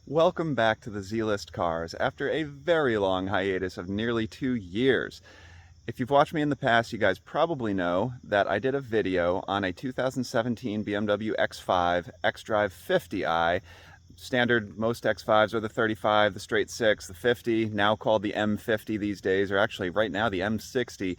Welcome back to the Z-List Cars after a very long hiatus of nearly 2 years. If you've watched me in the past, you guys probably know that I did a video on a 2017 BMW X5 xDrive 50i. Standard, most X5s are the 35, the straight 6, the 50, now called the M50 these days, or actually right now the M60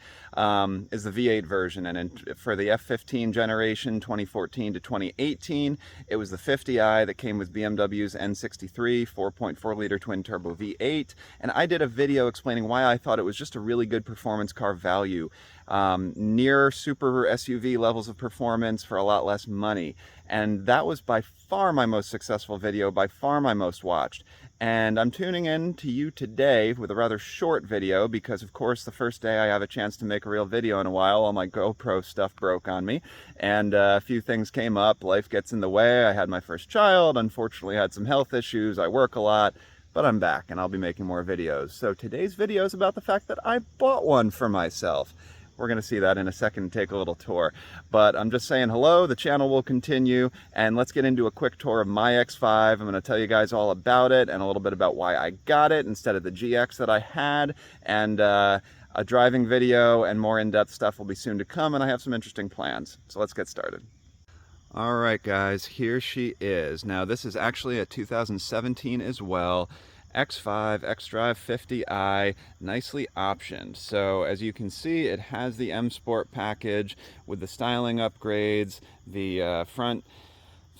is the V8 version. And for the F15 generation, 2014 to 2018, it was the 50i that came with BMW's N63 4.4 liter twin turbo V8. And I did a video explaining why I thought it was just a really good performance car value. Near super SUV levels of performance for a lot less money. And that was by far my most successful video, by far my most watched. And I'm tuning in to you today with a rather short video because, of course, the first day I have a chance to make a real video in a while, all my GoPro stuff broke on me. And a few things came up. Life gets in the way. I had my first child. Unfortunately, I had some health issues. I work a lot. But I'm back and I'll be making more videos. So today's video is about the fact that I bought one for myself. We're going to see that in a second and take a little tour. But I'm just saying hello, the channel will continue, and let's get into a quick tour of my X5. I'm going to tell you guys all about it and a little bit about why I got it instead of the GX that I had, and a driving video and more in-depth stuff will be soon to come, and I have some interesting plans. So let's get started. Alright guys, here she is. Now this is actually a 2017 as well. X5 xDrive 50i, nicely optioned. So as you can see, it has the M Sport package with the styling upgrades, the front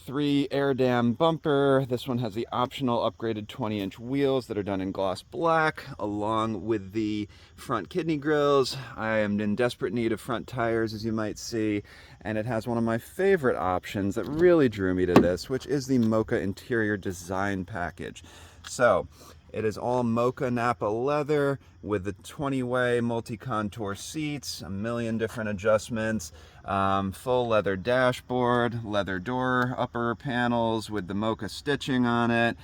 3 air dam bumper. This one has the optional upgraded 20-inch wheels that are done in gloss black, along with the front kidney grills. I am in desperate need of front tires, as you might see, and it has one of my favorite options that really drew me to this, which is the Mocha interior design package. So it is all Mocha Nappa leather with the 20-way multi-contour seats, a million different adjustments, full leather dashboard, leather door upper panels with the Mocha stitching on it.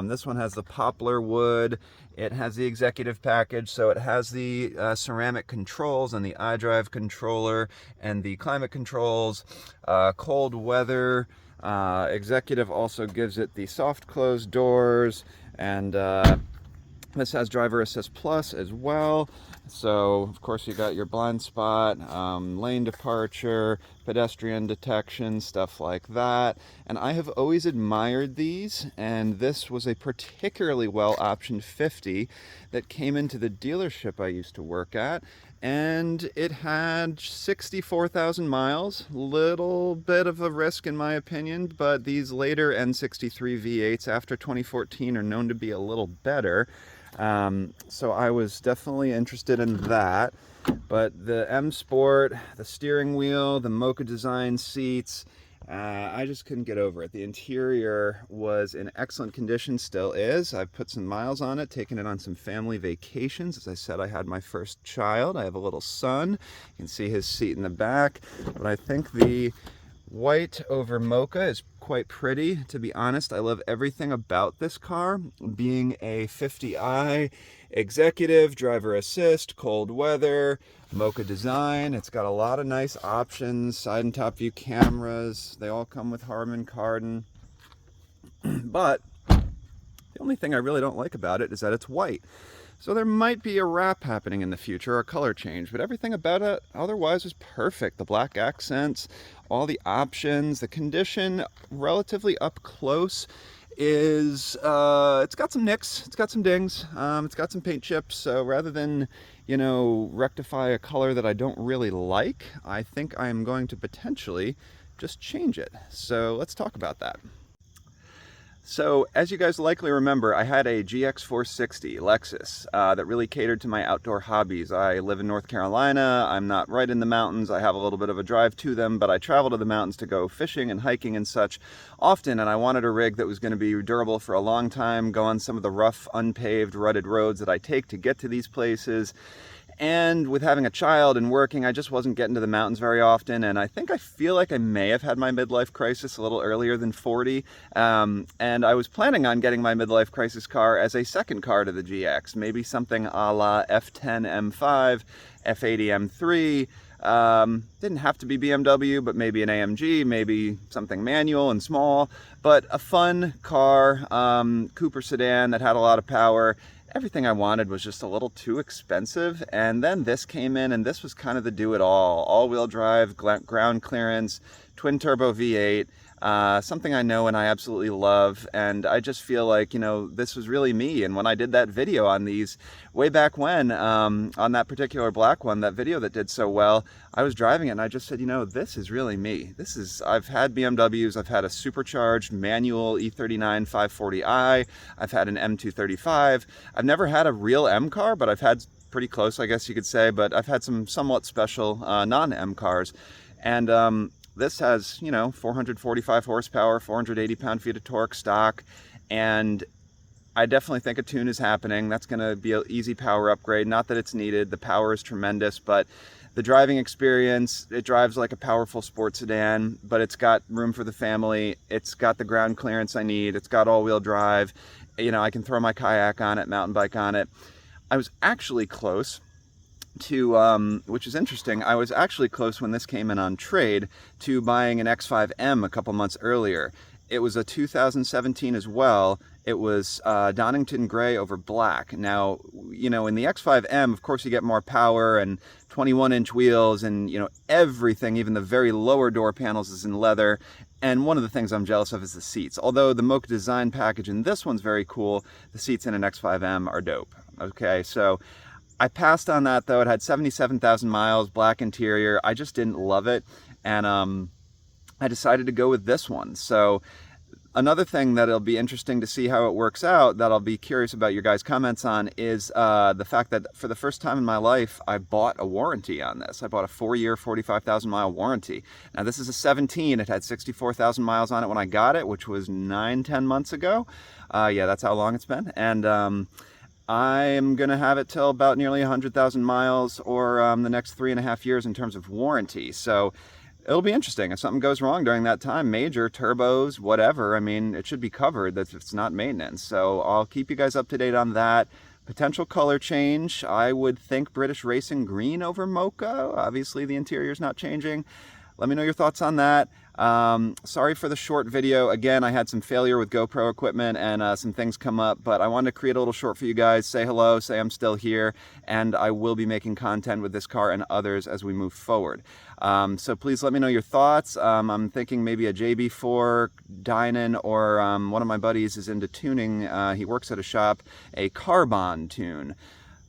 This one has the poplar wood. It has the executive package, so it has the ceramic controls and the iDrive controller and the climate controls, cold weather. Executive also gives it the soft closed doors, and this has Driver Assist Plus as well. So of course you got your blind spot, lane departure, pedestrian detection, stuff like that. And I have always admired these, and this was a particularly well optioned 50 that came into the dealership I used to work at. And it had 64,000 miles, little bit of a risk in my opinion, but these later N63 V8s after 2014 are known to be a little better. So I was definitely interested in that. But the M Sport, the steering wheel, the Mocha design seats, I just couldn't get over it. The interior was in excellent condition, still is. I've put some miles on it, taken it on some family vacations. As I said, I had my first child. I have a little son. You can see his seat in the back. But I think the white over Mocha is quite pretty. To be honest, I love everything about this car. Being a 50i, executive, driver assist, cold weather, Mocha design. It's got a lot of nice options, side and top view cameras. They all come with Harman Kardon. But the only thing I really don't like about it is that it's white. So there might be a wrap happening in the future, or a color change, but everything about it otherwise was perfect. The black accents, all the options, the condition relatively up close is, it's got some nicks, it's got some dings, it's got some paint chips, so rather than, you know, rectify a color that I don't really like, I think I am going to potentially just change it. So let's talk about that. So, as you guys likely remember, I had a GX460 Lexus that really catered to my outdoor hobbies. I live in North Carolina. I'm not right in the mountains. I have a little bit of a drive to them, but I travel to the mountains to go fishing and hiking and such often, and I wanted a rig that was going to be durable for a long time, go on some of the rough, unpaved, rutted roads that I take to get to these places. And with having a child and working, I just wasn't getting to the mountains very often, and I feel like I may have had my midlife crisis a little earlier than 40, and I was planning on getting my midlife crisis car as a second car to the GX, maybe something a la F10 M5, F80 M3, Didn't have to be BMW, but maybe an AMG, maybe something manual and small, but a fun car, Cooper sedan that had a lot of power. Everything I wanted was just a little too expensive, and then this came in, and this was kind of the do-it-all. All-wheel drive, ground clearance, twin-turbo V8, something I know and I absolutely love, and I just feel like, you know, this was really me. And when I did that video on these way back when, on that particular black one, that video that did so well, I was driving it and I just said, you know, this is really me. I've had BMWs, I've had a supercharged manual E39 540i, I've had an M235, I've never had a real M car, but I've had pretty close, I guess you could say, but I've had some somewhat special non-M cars. And this has, you know, 445 horsepower, 480 pound-feet of torque stock, and I definitely think a tune is happening. That's going to be an easy power upgrade. Not that it's needed. The power is tremendous, but the driving experience, it drives like a powerful sports sedan, but it's got room for the family. It's got the ground clearance I need. It's got all-wheel drive. You know, I can throw my kayak on it, mountain bike on it. I was actually close to, which is interesting, I was actually close when this came in on trade to buying an X5M a couple months earlier. It was a 2017 as well. It was Donington gray over black. Now, you know, in the X5M, of course, you get more power and 21-inch wheels and, you know, everything, even the very lower door panels is in leather. And one of the things I'm jealous of is the seats. Although the Mocha design package in this one's very cool, the seats in an X5M are dope. Okay, so I passed on that though. It had 77,000 miles, black interior. I just didn't love it. And I decided to go with this one. So another thing that'll be interesting to see how it works out, that I'll be curious about your guys' comments on, is the fact that for the first time in my life, I bought a warranty on this. I bought a 4-year, 45,000 mile warranty. Now this is a 17. It had 64,000 miles on it when I got it, which was 9-10 months ago. Yeah, that's how long it's been. And I'm going to have it till about nearly 100,000 miles or the next 3.5 years in terms of warranty. So it'll be interesting. If something goes wrong during that time, major, turbos, whatever, I mean, it should be covered. It's not maintenance. So I'll keep you guys up to date on that. Potential color change, I would think British Racing green over Mocha. Obviously the interior's not changing. Let me know your thoughts on that. Sorry for the short video. Again, I had some failure with GoPro equipment and some things come up, but I wanted to create a little short for you guys, say hello, say I'm still here, and I will be making content with this car and others as we move forward. So please let me know your thoughts. I'm thinking maybe a JB4 Dynon, or one of my buddies is into tuning. He works at a shop, a Carbon tune.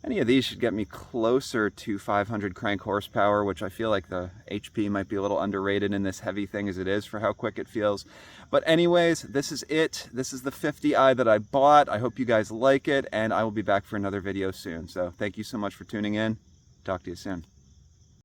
Any of these should get me closer to 500 crank horsepower, which I feel like the HP might be a little underrated in this heavy thing as it is for how quick it feels. But anyways, this is it. This is the 50i that I bought. I hope you guys like it, and I will be back for another video soon. So thank you so much for tuning in. Talk to you soon.